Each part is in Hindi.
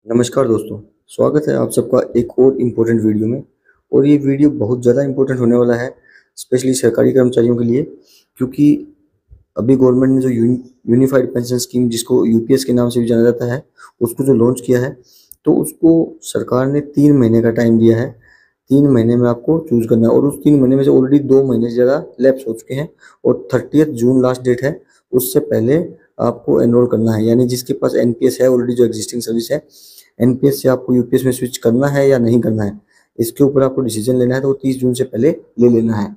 नमस्कार दोस्तों, स्वागत है आप सबका एक और इम्पोर्टेंट वीडियो में। और ये वीडियो बहुत ज़्यादा इम्पोर्टेंट होने वाला है, स्पेशली सरकारी कर्मचारियों के लिए, क्योंकि अभी गवर्नमेंट ने जो यूनिफाइड पेंशन स्कीम, जिसको यूपीएस के नाम से भी जाना जाता है, उसको जो लॉन्च किया है, तो उसको सरकार ने 3 महीने का टाइम दिया है। 3 महीने में आपको चूज करना है और उस 3 महीने में से ऑलरेडी 2 महीने से ज़्यादा लैप्स हो चुके हैं और 30 जून लास्ट डेट है। उससे पहले आपको एनरोल करना है, यानी जिसके पास एनपीएस है ऑलरेडी, जो एग्जिस्टिंग सर्विस है, एनपीएस से आपको यूपीएस में स्विच करना है या नहीं करना है, इसके ऊपर आपको डिसीजन लेना है। तो 30 जून से पहले ले लेना है।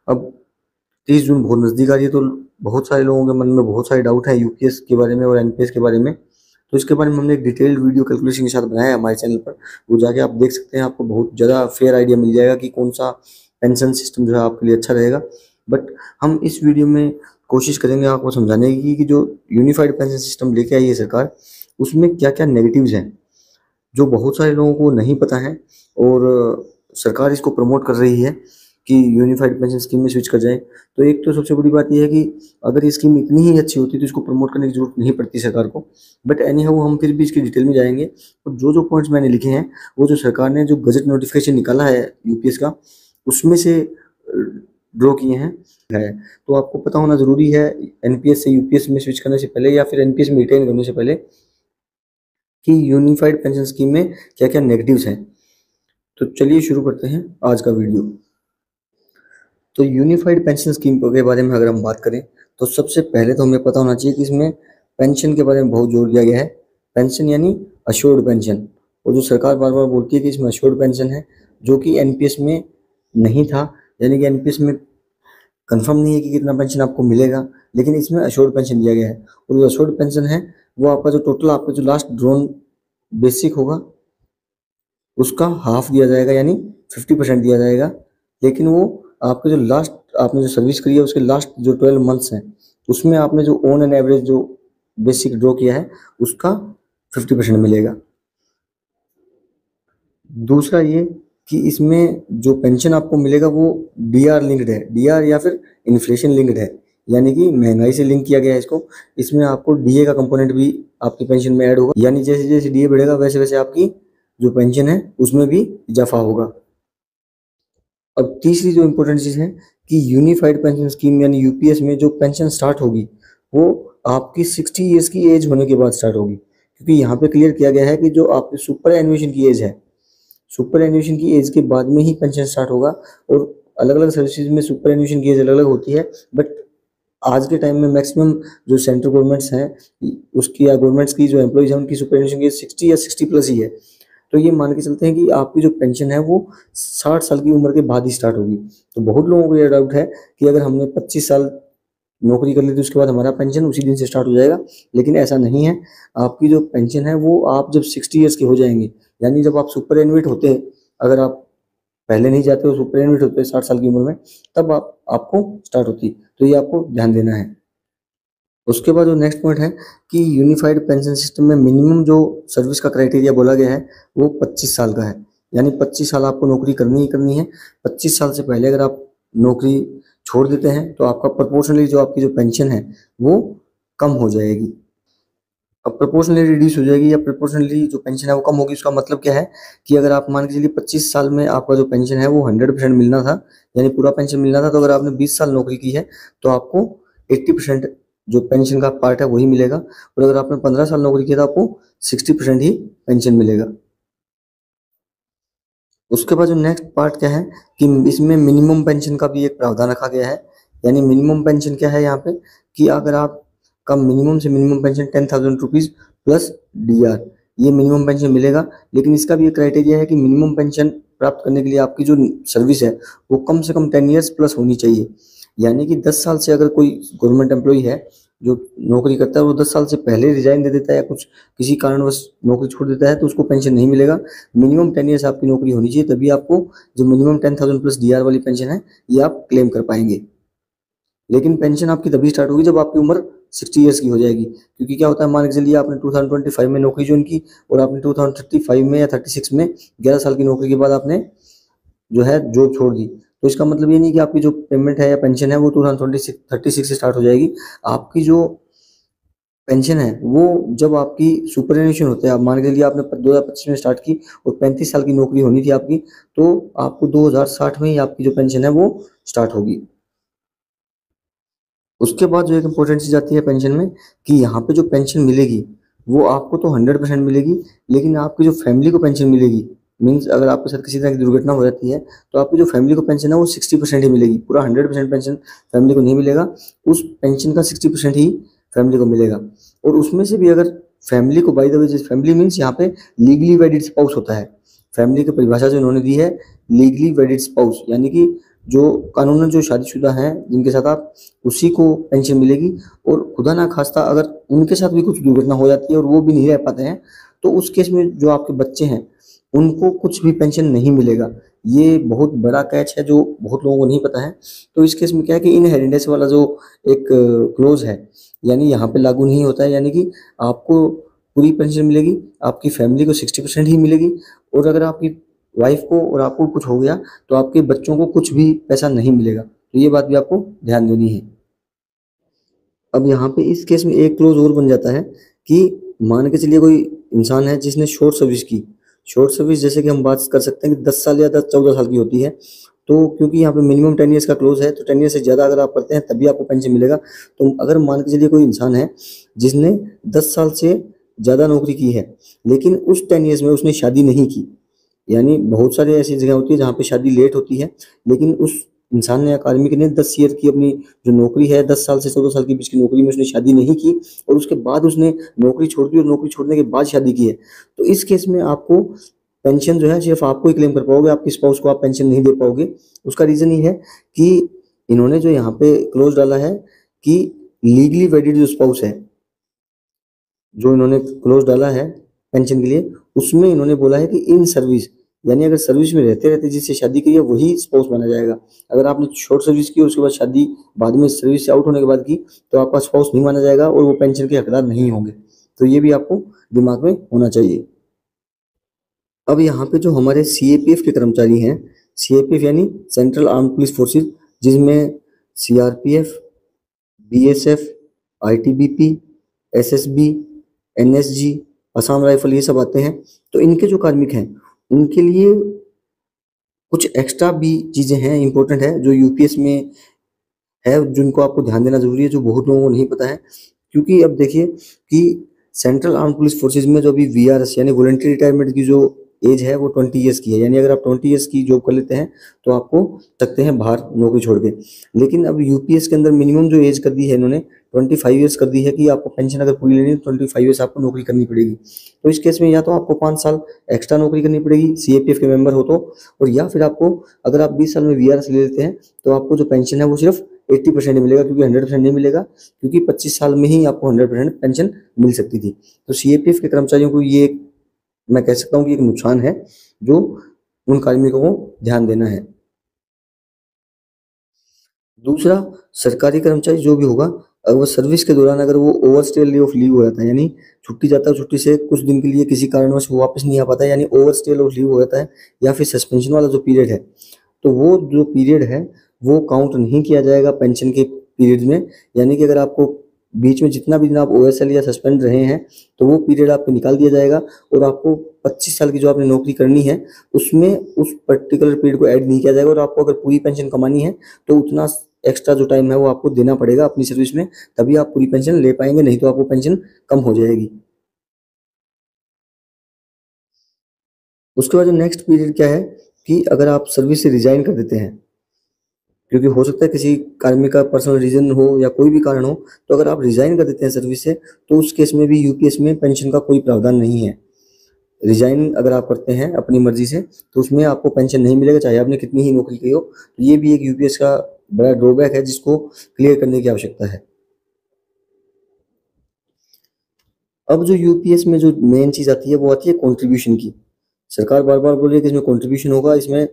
अब 30 जून बहुत नज़दीक आ रही है, तो बहुत सारे लोगों के मन में बहुत सारे डाउट है यूपीएस के बारे में और एनपीएस के बारे में। तो इसके बारे में हमने एक डिटेल्ड वीडियो कैलकुलेशन के साथ बनाया है हमारे चैनल पर, वो जाके आप देख सकते हैं। आपको बहुत ज़्यादा फेयर आइडिया मिल जाएगा कि कौन सा पेंशन सिस्टम जो है आपके लिए अच्छा रहेगा। बट हम इस वीडियो में कोशिश करेंगे आपको समझाने की कि जो यूनिफाइड पेंशन सिस्टम लेके आई है सरकार, उसमें क्या क्या नेगेटिव्स हैं जो बहुत सारे लोगों को नहीं पता है। और सरकार इसको प्रमोट कर रही है कि यूनिफाइड पेंशन स्कीम में स्विच कर जाए। तो एक तो सबसे बड़ी बात यह है कि अगर ये स्कीम इतनी ही अच्छी होती तो इसको प्रमोट करने की जरूरत नहीं पड़ती सरकार को। बट एनी हाउ हम फिर भी इसकी डिटेल में जाएंगे और जो जो पॉइंट्स मैंने लिखे हैं, वो जो सरकार ने जो गजट नोटिफिकेशन निकाला है यूपीएस का, उसमें से ड्रॉ किए हैं। है तो आपको पता होना जरूरी है एनपीएस से यूपीएस में स्विच करने से पहले या फिर एनपीएस में रिटेन करने से पहले कि यूनिफाइड पेंशन स्कीम में क्या क्या नेगेटिव्स हैं। तो चलिए शुरू करते हैं आज का वीडियो। तो यूनिफाइड पेंशन स्कीम के बारे में अगर हम बात करें, तो सबसे पहले तो हमें पता होना चाहिए कि इसमें पेंशन के बारे में बहुत जोर दिया गया है। पेंशन यानी अश्योर्ड पेंशन। और जो सरकार बार बार बोलती है कि इसमें अश्योर्ड पेंशन है, जो कि एनपीएस में नहीं था, यानी कि एनपीएस में कंफर्म नहीं है कि कितना पेंशन आपको मिलेगा, लेकिन इसमें अश्योर्ड पेंशन दिया गया है। और जो अश्योर्ड पेंशन है, वो आपका जो टोटल आपका जो लास्ट ड्रॉन बेसिक होगा, उसका हाफ दिया जाएगा, यानी 50% दिया जाएगा। लेकिन वो आपके जो लास्ट आपने जो सर्विस करी है, उसके लास्ट जो 12 मंथ्स हैं, उसमें आपने जो ऑन एन एवरेज जो बेसिक ड्रॉ किया है, उसका 50% मिलेगा। दूसरा ये कि इसमें जो पेंशन आपको मिलेगा वो डीआर लिंक्ड है, डीआर या फिर इन्फ्लेशन लिंक्ड है, यानी कि महंगाई से लिंक किया गया है इसको। इसमें आपको डीए का कंपोनेंट भी आपकी पेंशन में ऐड होगा, यानी जैसे जैसे डीए बढ़ेगा वैसे वैसे आपकी जो पेंशन है उसमें भी इजाफा होगा। अब तीसरी जो इम्पोर्टेंट चीज़ है कि यूनिफाइड पेंशन स्कीम यानी यूपीएस में जो पेंशन स्टार्ट होगी, वो आपकी 60 ईयर्स की एज होने के बाद स्टार्ट होगी। क्योंकि यहाँ पे क्लियर किया गया है कि जो आपकी सुपर एनुएशन की एज है, सुपर एनुएशन की एज के बाद में ही पेंशन स्टार्ट होगा। और अलग अलग सर्विसेज में सुपर एनुएशन की एज अलग अलग होती है, बट आज के टाइम में मैक्सिमम जो सेंट्रल गवर्नमेंट्स हैं, उसकी या गवर्नमेंट्स की जो एम्प्लॉइज हैं, उनकी सुपर एनुएशन की एज 60 या 60+ ही है। तो ये मान के चलते हैं कि आपकी जो पेंशन है वो 60 साल की उम्र के बाद ही स्टार्ट होगी। तो बहुत लोगों को ये डाउट है कि अगर हमने 25 साल नौकरी कर ली तो उसके बाद हमारा पेंशन उसी दिन से स्टार्ट हो जाएगा, लेकिन ऐसा नहीं है। आपकी जो पेंशन है वो आप जब 60 ईयर्स के हो जाएंगे, यानी जब आप सुपर एनुएट होते हैं, अगर आप पहले नहीं जाते हो सुपर एनुएट होते हैं 60 साल की उम्र में, तब आपको स्टार्ट होती। तो ये आपको ध्यान देना है। उसके बाद जो नेक्स्ट पॉइंट है कि यूनिफाइड पेंशन सिस्टम में मिनिमम जो सर्विस का क्राइटेरिया बोला गया है, वो 25 साल का है। यानी 25 साल आपको नौकरी करनी ही करनी है। 25 साल से पहले अगर आप नौकरी छोड़ देते हैं तो आपका प्रोपोर्शनली जो आपकी जो पेंशन है वो कम हो जाएगी। अब प्रोपोर्शनली रिड्यूस हो जाएगी या प्रोपोर्शनली जो पेंशन है वो कम होगी, उसका मतलब क्या है कि अगर आप मान के चलिए 25 साल में आपका जो पेंशन है वो 100% मिलना था, यानी पूरा पेंशन मिलना था, तो अगर आपने 20 साल नौकरी की है तो आपको 80% जो पेंशन का पार्ट है वही मिलेगा। और अगर आपने 15 साल नौकरी किया तो आपको 60% ही पेंशन मिलेगा। उसके बाद जो नेक्स्ट पार्ट क्या है कि इसमें मिनिमम पेंशन का भी एक प्रावधान रखा गया है। यानी मिनिमम पेंशन क्या है यहाँ पे कि अगर आप का मिनिमम से minimum pension 10,000 rupees plus DR, ये मिनिमम पेंशन मिलेगा। लेकिन इसका भी एक क्राइटेरिया है कि मिनिमम पेंशन प्राप्त करने के लिए आपकी जो सर्विस है वो कम से कम 10 ईयर्स प्लस होनी चाहिए। यानी कि 10 साल से अगर कोई गवर्नमेंट एम्प्लॉय है जो नौकरी करता है, वो 10 साल से पहले रिजाइन दे देता है या कुछ किसी कारणवश नौकरी छोड़ देता है, तो उसको पेंशन नहीं मिलेगा। मिनिमम 10 ईयर्स आपकी नौकरी होनी चाहिए, तभी आपको जो मिनिमम 10,000 प्लस डीआर वाली पेंशन है ये आप क्लेम कर पाएंगे। लेकिन पेंशन आपकी तभी स्टार्ट होगी जब आपकी उम्र 60 ईयर्स की हो जाएगी। क्योंकि क्या होता है, मान के चलिए आपने 2025 में नौकरी ज्वाइन की और आपने 2035 में या 36 में 11 साल की नौकरी के बाद आपने जो है जॉब छोड़ दी, तो इसका मतलब ये नहीं कि आपकी जो पेमेंट है या पेंशन है वो 2026 36 से स्टार्ट हो जाएगी। आपकी जो पेंशन है वो जब आपकी सुपरएनुएशन होता है, आप मान के चलिए आपने 2025 में स्टार्ट की और 35 साल की नौकरी होनी थी आपकी, तो आपको 2060 में ही आपकी जो पेंशन है वो स्टार्ट होगी। उसके बाद जो एक इम्पोर्टेंट चीज़ आती है पेंशन में कि यहाँ पे जो पेंशन मिलेगी वो आपको तो 100% मिलेगी, लेकिन आपकी जो फैमिली को पेंशन मिलेगी, मीन्स अगर आपके साथ किसी तरह की दुर्घटना हो जाती है तो आपकी जो फैमिली को पेंशन है वो 60% ही मिलेगी, पूरा 100% पेंशन फैमिली को नहीं मिलेगा, उस पेंशन का 60% ही फैमिली को मिलेगा। और उसमें से भी अगर फैमिली को, by the way, family means यहाँ पे लीगली वेडिड स्पाउस होता है। फैमिली की परिभाषा जो इन्होंने दी है, लीगली वेडिड स्पाउस, यानी कि जो कानूनन जो शादीशुदा हैं जिनके साथ आप, उसी को पेंशन मिलेगी। और खुदा ना खास्ता अगर उनके साथ भी कुछ दुर्घटना हो जाती है और वो भी नहीं रह पाते हैं, तो उस केस में जो आपके बच्चे हैं उनको कुछ भी पेंशन नहीं मिलेगा। ये बहुत बड़ा कैच है जो बहुत लोगों को नहीं पता है। तो इस केस में क्या है कि इनहेरिटेंस वाला जो एक क्लोज है, यानी यहाँ पे लागू नहीं होता है, यानी कि आपको पूरी पेंशन मिलेगी, आपकी फैमिली को 60% ही मिलेगी, और अगर आपकी वाइफ को और आपको कुछ हो गया तो आपके बच्चों को कुछ भी पैसा नहीं मिलेगा। तो ये बात भी आपको ध्यान देनी है। अब यहाँ पे इस केस में एक क्लोज और बन जाता है कि मान के चलिए कोई इंसान है जिसने शॉर्ट सर्विस की, शॉर्ट सर्विस जैसे कि हम बात कर सकते हैं कि 10 साल या 14 साल की होती है, तो क्योंकि यहाँ पे मिनिमम 10 ईयर्स का क्लोज है, तो 10 ईयर्स से ज़्यादा अगर आप करते हैं तभी आपको पेंशन मिलेगा। तो अगर मान के चलिए कोई इंसान है जिसने 10 साल से ज़्यादा नौकरी की है, लेकिन उस 10 ईयर्स में उसने शादी नहीं की, यानी बहुत सारी ऐसी जगह होती है जहाँ पे शादी लेट होती है, लेकिन उस इंसान ने या कार्मिक ने 10 ईयर की अपनी जो नौकरी है, 10 साल से 14 साल के बीच की नौकरी में उसने शादी नहीं की और उसके बाद उसने नौकरी छोड़ दी और नौकरी छोड़ने के बाद शादी की है, तो इस केस में आपको पेंशन जो है सिर्फ आपको ही क्लेम कर पाओगे, आपकी स्पाउस को आप पेंशन नहीं दे पाओगे। उसका रीजन ये है कि इन्होंने जो यहाँ पे क्लोज डाला है कि लीगली वेडिड जो स्पाउस है, जो इन्होंने क्लोज डाला है पेंशन के लिए, उसमें इन्होंने बोला है कि इन सर्विस, यानी अगर सर्विस में रहते रहते जिससे शादी की है वही स्पाउस माना जाएगा। अगर आपने शॉर्ट सर्विस की और उसके बाद शादी बाद में सर्विस से आउट होने के बाद की तो आपका स्पाउस नहीं माना जाएगा और वो पेंशन के हकदार नहीं होंगे। तो ये भी आपको दिमाग में होना चाहिए। अब यहाँ पे जो हमारे सीएपीएफ के कर्मचारी हैं, सीएपीएफ यानी सेंट्रल आर्म्ड पुलिस फोर्सेज, जिसमें CRPF, BSF, ITBP, SSB, NSG, Assam rifle, ये सब आते हैं। तो इनके जो कार्मिक हैं उनके लिए कुछ एक्स्ट्रा भी चीज़ें हैं, इंपॉर्टेंट है, जो यूपीएस में है, जिनको आपको ध्यान देना जरूरी है, जो बहुत लोगों को नहीं पता है। क्योंकि अब देखिए कि सेंट्रल आर्म पुलिस फोर्सेज में जो अभी वीआरएस यानी वॉलंटरी रिटायरमेंट की जो एज है वो 20 ईयर्स की है, यानी अगर आप 20 ईयर्स की जॉब कर लेते हैं तो आपको सकते हैं बाहर नौकरी छोड़ के। लेकिन अब यूपीएस के अंदर मिनिमम जो एज कर दी है इन्होंने 25 ईयर्स कर दी है कि आपको पेंशन अगर पूरी लेनी है तो 25 ईयर्स आपको नौकरी करनी पड़ेगी। तो इस केस में या तो आपको 5 साल एक्स्ट्रा नौकरी करनी पड़ेगी सीएपीएफ के मेंबर हो तो, और या फिर आपको अगर आप 20 साल में वीआरएस ले लेते हैं तो आपको जो पेंशन है वो सिर्फ 80% मिलेगा, क्योंकि 100% नहीं मिलेगा, क्योंकि 25 साल में ही आपको 100% पेंशन मिल सकती थी। तो सीएपीएफ के कर्मचारियों को ये मैं कह सकता हूँ कि एक नुकसान है जो उन कार्मिकों को ध्यान देना है। दूसरा, सरकारी कर्मचारी जो भी होगा, अगर वो सर्विस के दौरान अगर वो ओवरस्टे ऑफ लीव हो जाता है, यानी छुट्टी जाता है, छुट्टी से कुछ दिन के लिए किसी कारणवश वो वापस नहीं आ पाता है, यानी ओवरस्टे ऑफ लीव हो जाता है, या फिर सस्पेंशन वाला जो पीरियड है, तो वो जो पीरियड है वो काउंट नहीं किया जाएगा पेंशन के पीरियड में। यानी कि अगर आपको बीच में जितना भी दिन आप ओएसएल या सस्पेंड रहे हैं तो वो पीरियड आपको निकाल दिया जाएगा, और आपको 25 साल की जो आपने नौकरी करनी है उसमें उस पर्टिकुलर पीरियड को ऐड नहीं किया जाएगा, और आपको अगर पूरी पेंशन कमानी है तो उतना एक्स्ट्रा जो टाइम है वो आपको देना पड़ेगा अपनी सर्विस में, तभी आप पूरी पेंशन ले पाएंगे, नहीं तो आपको पेंशन कम हो जाएगी। उसके बाद जो नेक्स्ट पीरियड क्या है कि अगर आप सर्विस से रिजाइन कर देते हैं, क्योंकि हो सकता है किसी कार्मिक का पर्सनल रीजन हो या कोई भी कारण हो, तो अगर आप रिजाइन कर देते हैं सर्विस से तो उस केस में भी यूपीएस में पेंशन का कोई प्रावधान नहीं है। रिजाइन अगर आप करते हैं अपनी मर्जी से तो उसमें आपको पेंशन नहीं मिलेगा, चाहे आपने कितनी ही नौकरी की हो। तो ये भी एक यूपीएस का बड़ा ड्रॉबैक है जिसको क्लियर करने की आवश्यकता है। अब जो यूपीएस में जो मेन चीज आती है वो आती है कंट्रीब्यूशन की। सरकार बार बार बोल रही है कि इसमें कंट्रीब्यूशन होगा, इसमें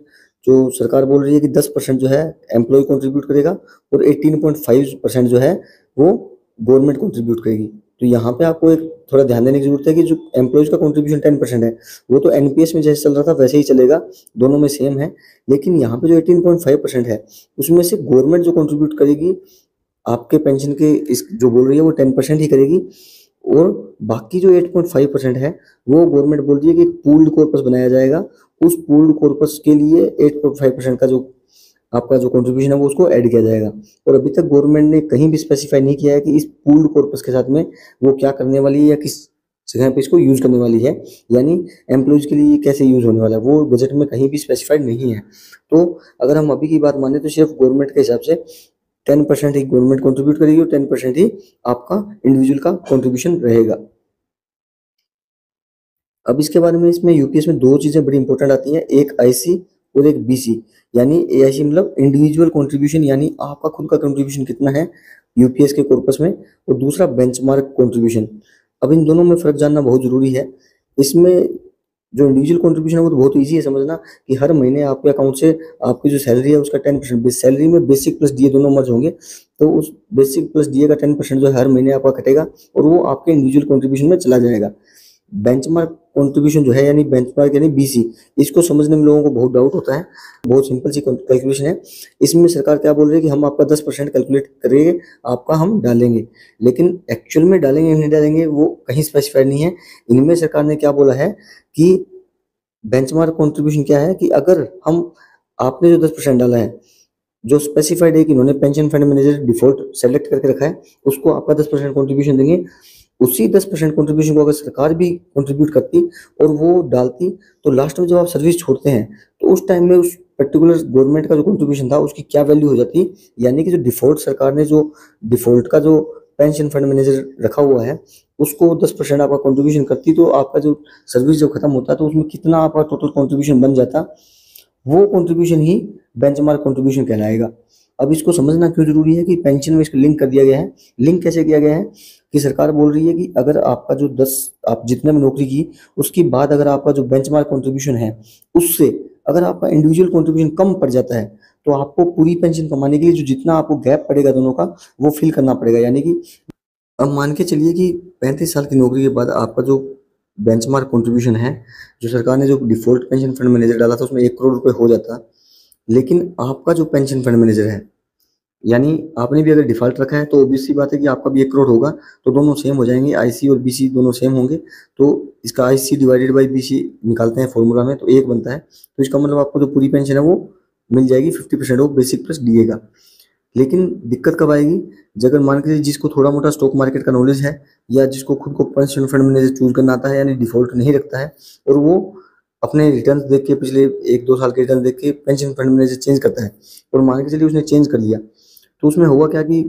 जो सरकार बोल रही है कि 10% जो है एम्प्लॉय कंट्रीब्यूट करेगा और 18.5% जो है वो गवर्नमेंट कंट्रीब्यूट करेगी। तो यहाँ पे आपको एक थोड़ा ध्यान देने की जरूरत है कि जो एम्प्लॉयज का कंट्रीब्यूशन 10% है वो तो एनपीएस में जैसे चल रहा था वैसे ही चलेगा, दोनों में सेम है। लेकिन यहाँ पे जो 18.5% है उसमें से गवर्नमेंट जो कंट्रीब्यूट करेगी आपके पेंशन के, इस जो बोल रही है वो 10% ही करेगी, और बाकी जो 8.5% है वो गवर्नमेंट बोल रही है कि एक पूल्ड कॉर्पस बनाया जाएगा। उस पूल्ड कॉर्पस के लिए 8.5% का जो आपका जो कंट्रीब्यूशन है वो उसको ऐड किया जाएगा। और अभी तक गवर्नमेंट ने कहीं भी स्पेसिफाई नहीं किया है कि इस पूल्ड कॉर्पस के साथ में वो क्या करने वाली है या किस जगह पे इसको यूज करने वाली है, यानी एम्प्लॉयज के लिए ये कैसे यूज होने वाला है, वो बजट में कहीं भी स्पेसिफाइड नहीं है। तो अगर हम अभी की बात माने तो सिर्फ गवर्नमेंट के हिसाब से 10% ही गवर्नमेंट कंट्रीब्यूट करेगी और 10% ही आपका इंडिविजुअल का कंट्रीब्यूशन रहेगा। अब इसके बारे में इसमें यूपीएस में दो चीजें बड़ी इंपॉर्टेंट आती हैं, एक आईसी और एक बीसी। यानी एआईसी मतलब इंडिविजुअल कंट्रीब्यूशन, यानी आपका खुद का कंट्रीब्यूशन कितना है यूपीएस के कॉर्पस में, और दूसरा बेंचमार्क कंट्रीब्यूशन। अब इन दोनों में फर्क जानना बहुत जरूरी है। इसमें जो इंडिविजुअल कंट्रीब्यूशन है वो तो बहुत ईजी है समझना कि हर महीने आपके अकाउंट से आपकी जो सैलरी है उसका 10%, सैलरी में बेसिक प्लस डीए दोनों मर्ज होंगे, तो उस बेसिक प्लस डीए का 10% जो है हर महीने आपका कटेगा और वो आपके इंडिविजुअल कंट्रीब्यूशन में चला जाएगा। बेंचमार्क कंट्रीब्यूशन जो है यानी बेंचमार्क यानी बीसी, इसको समझने में लोगों को बहुत डाउट होता है। बहुत सिंपल सी कैलकुलेशन है। इसमें सरकार क्या बोल रही है कि हम आपका 10% कैलकुलेट करेंगे, आपका हम डालेंगे, लेकिन एक्चुअल में डालेंगे या नहीं डालेंगे वो कहीं स्पेसिफाइड नहीं है। इनमें सरकार ने क्या बोला है कि बेंचमार्क कंट्रीब्यूशन क्या है कि अगर हम आपने जो 10% डाला है, जो स्पेसिफाइड है कि इन्होंने pension fund manager default select करके रखा है, उसको आपका 10% कंट्रीब्यूशन देंगे। उसी 10% कंट्रीब्यूशन को अगर सरकार भी कंट्रीब्यूट करती और वो डालती, तो लास्ट में जब आप सर्विस छोड़ते हैं तो उस टाइम में उस पर्टिकुलर गवर्नमेंट का जो कंट्रीब्यूशन था उसकी क्या वैल्यू हो जाती, यानी कि जो डिफॉल्ट सरकार ने जो डिफॉल्ट का जो पेंशन फंड मैनेजर रखा हुआ है उसको 10% आपका कंट्रीब्यूशन करती, तो आपका जो सर्विस जब खत्म होता है तो उसमें कितना आपका टोटल कंट्रीब्यूशन बन जाता, वो कंट्रीब्यूशन ही बेंचमार्क कंट्रीब्यूशन कहलाएगा। अब इसको समझना क्यों जरूरी है कि पेंशन में इसको लिंक कर दिया गया है। लिंक कैसे किया गया है कि सरकार बोल रही है कि अगर आपका जो 10 आप जितने में नौकरी की उसके बाद अगर आपका जो बेंचमार्क कंट्रीब्यूशन है उससे अगर आपका इंडिविजुअल कंट्रीब्यूशन कम पड़ जाता है तो आपको पूरी पेंशन कमाने के लिए जो जितना आपको गैप पड़ेगा दोनों का वो फिल करना पड़ेगा। यानी कि अब मान के चलिए कि 35 साल की नौकरी के बाद आपका जो बेंचमार्क कंट्रीब्यूशन है, जो सरकार ने जो डिफॉल्ट पेंशन फंड मैनेजर डाला था उसमें 1 करोड़ रुपए हो जाता, लेकिन आपका जो पेंशन फंड मैनेजर है यानी आपने भी अगर डिफॉल्ट रखा है तो ऑब्वियस सी बात है कि आपका भी 1 करोड़ होगा, तो दोनों सेम हो जाएंगे, आईसी और बीसी दोनों सेम होंगे। तो इसका आईसी डिवाइडेड बाई बीसी निकालते हैं फॉर्मूला में तो 1 बनता है, तो इसका मतलब आपको जो पूरी पेंशन है वो मिल जाएगी 50% ऑफ बेसिक प्लस डीए का। लेकिन दिक्कत कब आएगी, जब मान के जिसको थोड़ा मोटा स्टॉक मार्केट का नॉलेज है या जिसको खुद को पेंशन फंड मैनेजर चूज करना आता है यानी डिफॉल्ट नहीं रखता है और वो अपने रिटर्न देख के पिछले 1-2 साल के रिटर्न देख के पेंशन फंड मैनेजर चेंज करता है और मान के चलिए उसने चेंज कर लिया, तो उसमें हुआ क्या कि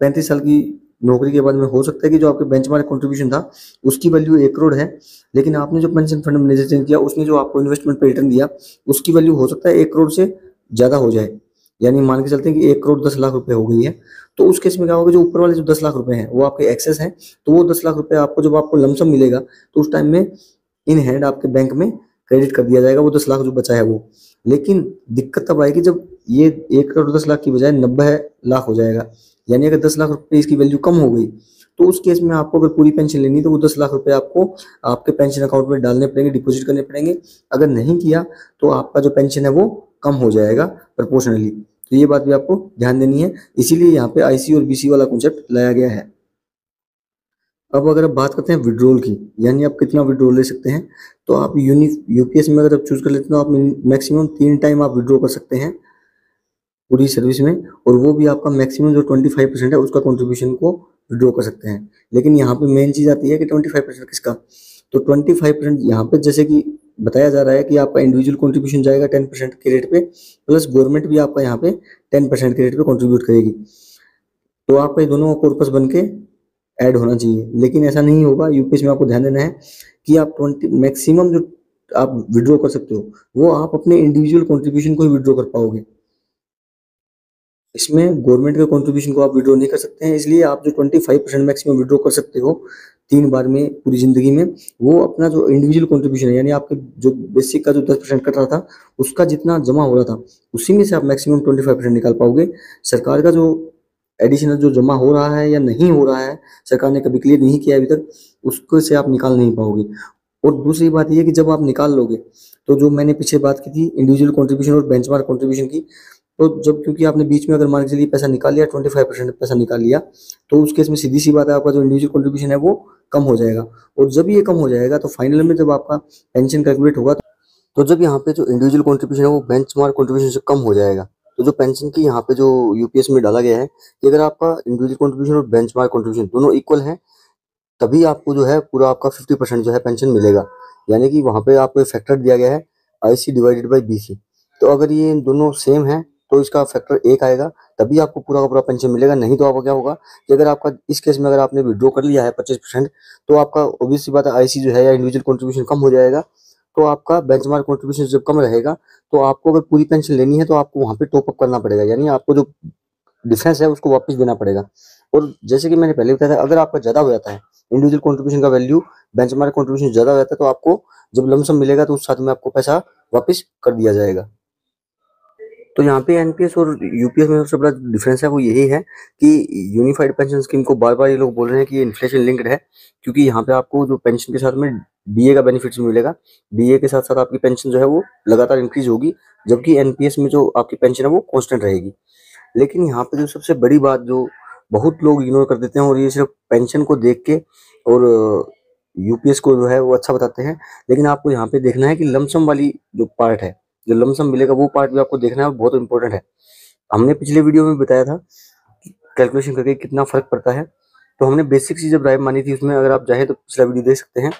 35 साल की नौकरी के बाद में हो सकता है कि जो आपके बेंचमार्क कंट्रीब्यूशन था उसकी वैल्यू 1 करोड़ है, लेकिन आपने जो पेंशन फंड मैनेजर चेंज किया उसने जो आपको इन्वेस्टमेंट पे रिटर्न दिया उसकी वैल्यू हो सकता है 1 करोड़ से ज़्यादा हो जाए। यानी मान के चलते हैं कि 1 करोड़ 10 लाख रुपए हो गई है, तो उस केस में क्या होगा, जो ऊपर वाले जो 10 लाख रुपए हैं वो आपके एक्सेस हैं, तो वो 10 लाख रुपए आपको जब आपको लमसम मिलेगा तो उस टाइम में इन हैंड आपके बैंक में क्रेडिट कर दिया जाएगा वो 10 लाख जो बचा है वो। लेकिन दिक्कत तब आएगी जब ये 1 करोड़ 10 लाख की बजाय 90 लाख हो जाएगा, यानी अगर 10 लाख रुपए इसकी वैल्यू कम हो गई तो उस केस में आपको अगर पूरी पेंशन लेनी तो वो 10 लाख रुपए आपको आपके पेंशन अकाउंट में डालने पड़ेंगे, डिपॉजिट करने पड़ेंगे। अगर नहीं किया तो आपका जो पेंशन है वो कम हो जाएगा प्रोपोर्शनली। तो ये बात भी आपको ध्यान देनी है, इसीलिए यहाँ पे आईसी और बीसी वाला कॉन्सेप्ट लाया गया है। अब अगर आप बात करते हैं विड्रॉल की, यानी आप कितना विड्रॉल ले सकते हैं, तो आप यूपीएस में अगर आप चूज कर लेते हैं तो आप मैक्सिमम 3 टाइम आप विड्रॉ कर सकते हैं पूरी सर्विस में, और वो भी आपका मैक्सिमम जो 25% है उसका कंट्रीब्यूशन को विड्रॉ कर सकते हैं। लेकिन यहाँ पे मेन चीज आती है कि 25% किसका, तो 25% यहाँ पे जैसे कि बताया जा रहा है कि आपका इंडिविजुअल कंट्रीब्यूशन जाएगा 10% के रेट पे, प्लस गवर्नमेंट भी आपका यहाँ पे 10% के रेट पे कंट्रीब्यूट करेगी, तो आपका ये दोनों कॉर्पस बन के ऐड होना चाहिए। लेकिन ऐसा नहीं होगा, यूपीएस में आपको ध्यान देना है कि आप 20 मैक्सिमम जो आप विड्रॉ कर सकते हो वो आप अपने इंडिविजुअल कंट्रीब्यूशन को ही विड्रॉ कर पाओगे, इसमें गवर्नमेंट के कंट्रीब्यूशन को आप विड्रॉ नहीं कर सकते हैं। इसलिए आप जो 25% मैक्सिमम विड्रॉ कर सकते हो 3 बार में पूरी जिंदगी में, वो अपना जो इंडिविजुअल कंट्रीब्यूशन है यानी आपके जो बेसिक का जो 10% कट रहा था उसका जितना जमा हो रहा था उसी में से आप मैक्सिमम 25% निकाल पाओगे। सरकार का जो एडिशनल जो जमा हो रहा है या नहीं हो रहा है, सरकार ने कभी क्लियर नहीं किया अभी तक, उसको से आप निकाल नहीं पाओगे। और दूसरी बात यह कि जब आप निकाल लोगे तो जो मैंने पीछे बात की थी इंडिविजुअल कंट्रीब्यूशन और बेंचमार्क कंट्रीब्यूशन की, तो जब क्योंकि आपने बीच में अगर मान के चलिए पैसा निकाल लिया 25% पैसा निकाल लिया, तो उस केस में सीधी सी बात है आपका जो इंडिविजुअल कंट्रीब्यूशन है वो कम हो जाएगा। और जब ये कम हो जाएगा तो फाइनल में जब आपका पेंशन कैलकुलेट होगा तो जब यहाँ पे जो इंडिविजुअल कंट्रीब्यूशन है वो बेंचमार्क कंट्रीब्यूशन से कम हो जाएगा। तो जो पेंशन की यहाँ पे जो यूपीएस में डाला गया है कि अगर आपका इंडिविजुअल कंट्रीब्यूशन और बेंचमार्क कंट्रीब्यूशन दोनों इक्वल है तभी आपको जो है पूरा आपका 50% जो है पेंशन मिलेगा। यानी कि वहाँ पे आपको फैक्टर दिया गया है आईसी डिवाइडेड बाई बीसी। तो अगर ये दोनों सेम है तो इसका फैक्टर 1 आएगा, तभी आपको पूरा का पूरा पेंशन मिलेगा। नहीं तो आपका क्या होगा कि अगर आपका इस केस में अगर आपने विड्रॉ कर लिया है 25%, तो आपका ऑब्वियस सी बात है आईसी जो है या इंडिविजुअल कंट्रीब्यूशन कम हो जाएगा। तो आपका बेंचमार्क कंट्रीब्यूशन जब कम रहेगा तो आपको अगर पूरी पेंशन लेनी है तो आपको वहाँ पे टॉप अप करना पड़ेगा, यानी आपको जो डिफरेंस है उसको वापस देना पड़ेगा। और जैसे कि मैंने पहले बताया था, अगर आपका ज्यादा हो जाता है इंडिविजुअल कंट्रीब्यूशन का वैल्यू बेंचमार्क कंट्रीब्यूशन ज्यादा हो जाता है तो आपको जब लमसम मिलेगा तो उस साथ में आपको पैसा वापस कर दिया जाएगा। तो यहाँ पे एनपीएस और यूपीएस में सबसे बड़ा डिफरेंस है वो यही है कि यूनिफाइड पेंशन स्कीम को बार बार ये लोग बोल रहे हैं कि ये इन्फ्लेशन लिंक्ड है, क्योंकि यहाँ पे आपको जो पेंशन के साथ में डीए का बेनिफिट्स मिलेगा। डीए के साथ साथ आपकी पेंशन जो है वो लगातार इंक्रीज होगी, जबकि एनपीएस में जो आपकी पेंशन है वो कांस्टेंट रहेगी। लेकिन यहाँ पे जो सबसे बड़ी बात जो बहुत लोग इग्नोर कर देते हैं और ये सिर्फ पेंशन को देख के और यूपीएस को जो है वो अच्छा बताते हैं, लेकिन आपको यहाँ पे देखना है कि लमसम वाली जो पार्ट है, जो लमसम मिलेगा वो पार्ट भी आपको देखना है, बहुत इंपॉर्टेंट है। हमने पिछले वीडियो में बताया था कैलकुलेशन करके कितना फर्क पड़ता है। तो हमने बेसिक सी जब राइट मानी थी उसमें अगर आप चाहे तो पिछला वीडियो देख सकते हैं।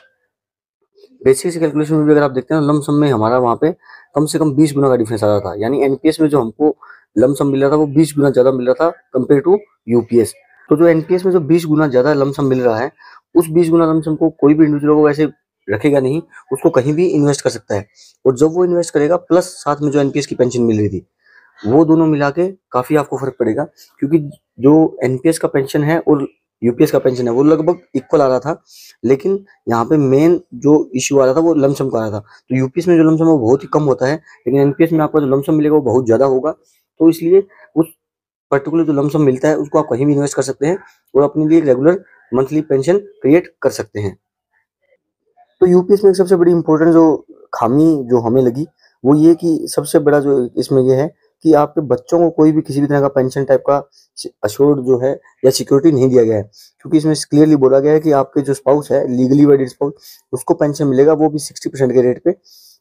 बेसिक से कैलकुलेशन में भी अगर आप देखते हैं लमसम में हमारा वहाँ पे कम से कम 20 गुना का डिफरेंस आ रहा था, यानी एनपीएस में जो हमको लमसम मिल रहा था वो 20 गुना ज्यादा मिल रहा था कंपेयर टू यूपीएस। तो जो एनपीएस में जो 20 गुना ज्यादा लमसम मिल रहा है, उस 20 गुना लमसम को कोई भी इंडिविजुअल को वैसे रखेगा नहीं, उसको कहीं भी इन्वेस्ट कर सकता है। और जब वो इन्वेस्ट करेगा प्लस साथ में जो एनपीएस की पेंशन मिल रही थी, वो दोनों मिला के काफी आपको फर्क पड़ेगा, क्योंकि जो एनपीएस का पेंशन है और यूपीएस का पेंशन है वो लगभग इक्वल आ रहा था। लेकिन यहाँ पे मेन जो इश्यू आ रहा था वो लमसम का आ रहा था। तो यूपीएस में जो लमसम है वो बहुत ही कम होता है, लेकिन एनपीएस में आपका जो लमसम मिलेगा वो बहुत ज्यादा होगा। तो इसलिए उस पर्टिकुलर जो लमसम मिलता है उसको आप कहीं भी इन्वेस्ट कर सकते हैं और अपने लिए रेगुलर मंथली पेंशन क्रिएट कर सकते हैं। तो यूपीएस में एक सबसे बड़ी इंपॉर्टेंट जो खामी जो हमें लगी वो ये कि सबसे बड़ा जो इसमें ये है कि आपके बच्चों को कोई भी किसी भी तरह का पेंशन टाइप का अश्योर्ड जो है या सिक्योरिटी नहीं दिया गया है, क्योंकि इसमें क्लियरली बोला गया है कि आपके जो स्पाउस है लीगली वेडिड स्पाउस उसको पेंशन मिलेगा, वो भी 60% के रेट पे।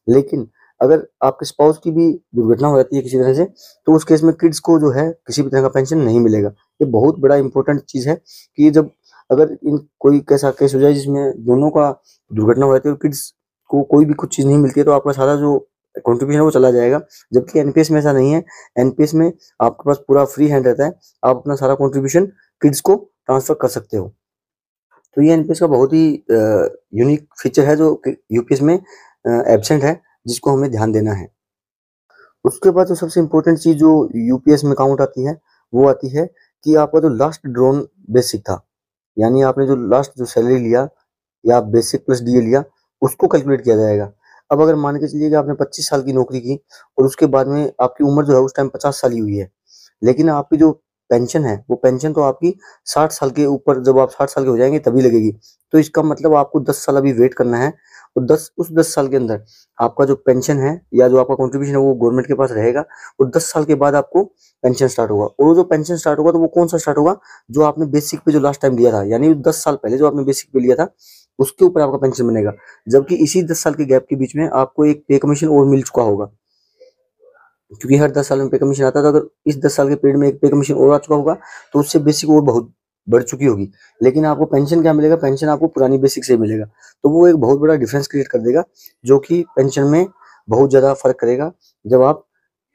लेकिन अगर आपके स्पाउस की भी दुर्घटना हो जाती है किसी तरह से तो उस केस में किड्स को जो है किसी भी तरह का पेंशन नहीं मिलेगा। ये बहुत बड़ा इंपॉर्टेंट चीज है कि जब अगर इन कोई कैसा केस हो जाए जिसमें दोनों का दुर्घटना हो जाती है और किड्स को कोई भी कुछ चीज नहीं मिलती है तो आपका सारा जो कंट्रीब्यूशन है वो चला जाएगा। जबकि एनपीएस में ऐसा नहीं है, एनपीएस में आपके पास पूरा फ्री हैंड रहता है, आप अपना सारा कंट्रीब्यूशन किड्स को ट्रांसफर कर सकते हो। तो ये एनपीएस का बहुत ही यूनिक फीचर है जो यूपीएस में एब्सेंट है, जिसको हमें ध्यान देना है। उसके बाद जो सबसे इम्पोर्टेंट चीज जो यूपीएस में काउंट आती है वो आती है कि आपका जो लास्ट ड्रॉन बेसिक था, यानी आपने जो लास्ट जो सैलरी लिया या बेसिक प्लस डीए लिया उसको कैलकुलेट किया जाएगा। अब अगर मान के चलिए कि आपने 25 साल की नौकरी की और उसके बाद में आपकी उम्र जो है उस टाइम 50 साल ही हुई है, लेकिन आपकी जो पेंशन है वो पेंशन तो आपकी 60 साल के ऊपर, जब आप 60 साल के हो जाएंगे तभी लगेगी। तो इसका मतलब आपको 10 साल अभी वेट करना है और 10 साल के अंदर आपका जो पेंशन है या जो आपका कंट्रीब्यूशन है वो गवर्नमेंट के पास रहेगा और 10 साल के बाद आपको पेंशन स्टार्ट होगा। और वो जो पेंशन स्टार्ट होगा तो वो कौन सा स्टार्ट होगा, जो आपने बेसिक पे जो लास्ट टाइम लिया था, यानी 10 साल पहले जो आपने बेसिक पे लिया था उसके ऊपर आपका पेंशन बनेगा। जबकि इसी 10 साल के गैप के बीच में आपको एक पे कमीशन और मिल चुका होगा, क्योंकि हर 10 साल में पे कमीशन आता है। तो अगर इस 10 साल के पीरियड में एक पे कमीशन और आ चुका होगा तो उससे बेसिक और बहुत बढ़ चुकी होगी। लेकिन आपको पेंशन क्या मिलेगा, पेंशन आपको पुरानी बेसिक से मिलेगा। तो वो एक बहुत बड़ा डिफरेंस क्रिएट कर देगा, जो कि पेंशन में बहुत ज्यादा फर्क करेगा जब आप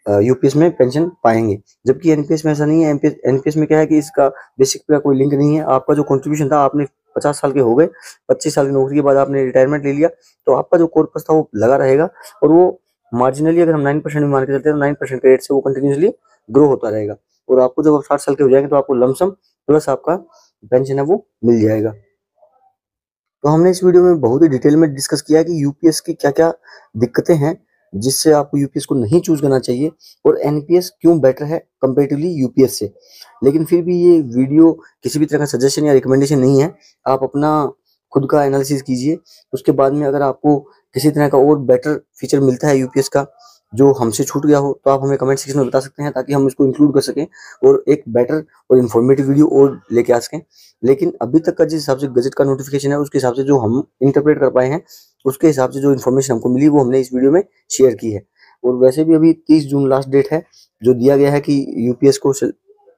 यूपीएस में पेंशन पाएंगे। जबकि एनपीएस में ऐसा नहीं है। एनपीएस में क्या है कि इसका बेसिक पे कोई लिंक नहीं है। आपका जो कंट्रीब्यूशन था, आपने 50 साल के हो गए, 25 साल की नौकरी के बाद आपने रिटायरमेंट ले लिया, तो आपका जो कॉर्पस था वो लगा रहेगा और वो मार्जिनली अगर हम 9% भी मान के चलते हैं तो 9% के रेट से वो कंटिन्यूसली ग्रो होता रहेगा। और आपको जब आप 60 साल के हो जाएंगे तो आपको लमसम प्लस आपका पेंशन है वो मिल जाएगा। तो हमने इस वीडियो में बहुत ही डिटेल में डिस्कस किया है कि यूपीएस की क्या क्या दिक्कतें हैं जिससे आपको यूपीएस को नहीं चूज करना चाहिए और एनपीएस क्यों बेटर है कंपेरेटिवली यूपीएस से। लेकिन फिर भी ये वीडियो किसी भी तरह का सजेशन या रिकमेंडेशन नहीं है, आप अपना खुद का एनालिसिस कीजिए। उसके बाद में अगर आपको किसी तरह का और बेटर फीचर मिलता है यूपीएस का जो हमसे छूट गया हो तो आप हमें कमेंट सेक्शन में बता सकते हैं, ताकि हम इसको इंक्लूड कर सकें और एक बेटर और इन्फॉर्मेटिव वीडियो और लेके आ सकें। लेकिन अभी तक का जिस हिसाब से गजट का नोटिफिकेशन है, उसके हिसाब से जो हम इंटरप्रेट कर पाए हैं, उसके हिसाब से जो इन्फॉर्मेशन हमको मिली, वो हमने इस वीडियो में शेयर की है। और वैसे भी अभी 30 जून लास्ट डेट है जो दिया गया है कि यूपीएस को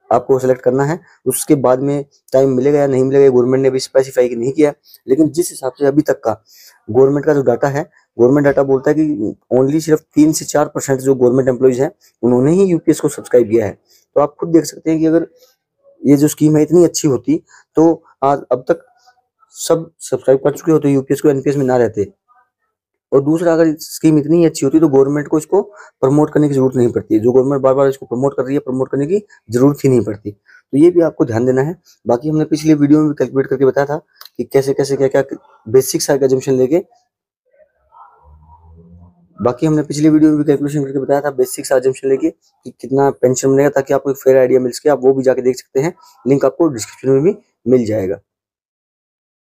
आपको सेलेक्ट करना है। उसके बाद में टाइम मिलेगा या नहीं मिलेगा, गवर्नमेंट ने भी स्पेसिफाई नहीं किया। लेकिन जिस हिसाब से अभी तक का गवर्नमेंट का जो डाटा है, गवर्नमेंट डाटा बोलता है कि ओनली सिर्फ 3 से 4% जो गवर्नमेंट एम्प्लॉइज हैं, उन्होंने ही यूपीएस को सब्सक्राइब किया है। तो आप खुद देख सकते हैं कि अगर ये जो स्कीम है इतनी अच्छी होती, तो आज अब तक सब सब्सक्राइब कर चुके होते यूपीएस को, एनपीएस में ना रहते। और दूसरा, अगर स्कीम इतनी अच्छी होती तो गवर्नमेंट को इसको प्रमोट करने की जरूरत नहीं पड़ती। जो गवर्नमेंट बार बार इसको प्रमोट कर रही है, प्रमोट करने की जरूरत ही नहीं पड़ती। तो ये भी आपको ध्यान देना है। बाकी हमने पिछले वीडियो में भी कैलकुलेट करके बताया था कि कैसे कैसे क्या क्या बेसिक सा एजम्पशन लेके, बाकी हमने पिछली वीडियो में भी कैलकुलेशन करके बताया था बेसिक सा एजम्पशन लेके कि कितना पेंशन बनेगा, ताकि आपको एक फेयर आइडिया मिल सके। आप वो भी जाके देख सकते हैं, लिंक आपको डिस्क्रिप्शन में भी मिल जाएगा।